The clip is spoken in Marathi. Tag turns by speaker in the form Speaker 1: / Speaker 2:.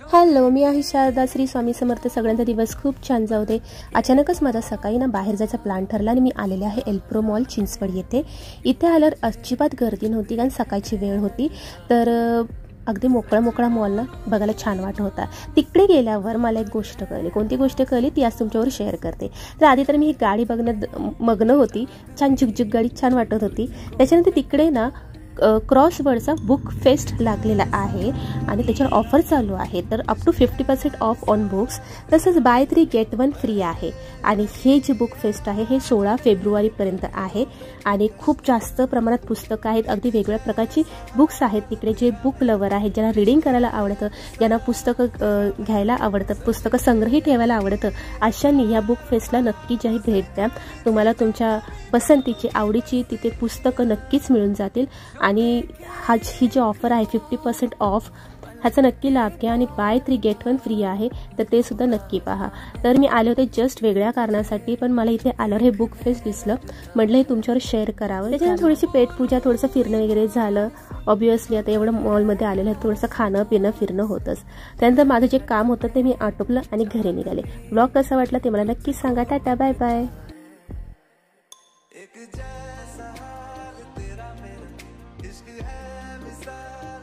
Speaker 1: हॅलो, मी आहे शारदा. श्री स्वामी समर्थ. सगळ्यांचा दिवस खूप छान जाऊ दे. अचानकच माझा सकाळी ना बाहेर जायचा प्लॅन ठरला आणि मी आलेले आहे एल्प्रो मॉल चिंचवड येथे. इथे आल्यावर अजिबात गर्दी नव्हती कारण सकाळची वेळ होती. तर अगदी मोकळा मॉल ना बघायला छान वाटत होता. तिकडे गेल्यावर मला एक गोष्ट कळली. कोणती गोष्ट कळली ती आज तुमच्यावर शेअर करते. तर आधी तर मी ही गाडी बघण्यात मग्न होती. छान झुकझुक गाडी छान वाटत होती. त्याच्यानंतर तिकडे ना क्रॉसवर्डचा बुक फेस्ट लागलेला आहे आणि त्याच्यावर ऑफर चालू आहे. तर up to 50% off on books. तसंच बाय 3 गेट 1 फ्री आहे. आणि हे जे बुक फेस्ट आहे हे 16 फेब्रुवारीपर्यंत आहे आणि खूप जास्त प्रमाणात पुस्तकं आहेत. अगदी वेगवेगळ्या प्रकारची बुक्स आहेत तिकडे. जे बुक लवर आहेत, ज्यांना रीडिंग करायला आवडतं, ज्यांना पुस्तकं घ्यायला आवडतं, पुस्तकं संग्रही ठेवायला आवडतं, अशांनी या बुक फेस्टला नक्की जाही भेट द्या. तुम्हाला तुमच्या पसंतीची आवडीची तिथे पुस्तकं नक्कीच मिळून जातील. आणि ही जी ऑफर आहे 50% ऑफ, ह्याचा नक्की लाभ घ्या. आणि बाय 3 गेट 1 फ्री आहे, तर ते सुद्धा नक्की पहा. तर मी आले होते जस्ट वेगळ्या कारणासाठी, पण मला इथे आल्यावर हे बुक फेस्ट दिसलं. म्हटलं हे तुमच्यावर शेअर करावं. त्याच्यानंतर थोडीशी पेटपूजा, थोडंसं फिरणं वगैरे झालं. ऑब्वियसली आता एवढं मॉलमध्ये आलेलं आहे, थोडंसं खाणं पिणं फिरणं होतंच. त्यानंतर माझं जे काम होतं ते मी आटोपलं आणि घरी निघाले. ब्लॉग कसा वाटला ते मला नक्कीच सांगा. Tata, bye bye.
Speaker 2: एक जैसा हाल तेरा मेरा इश्क है मिसाल।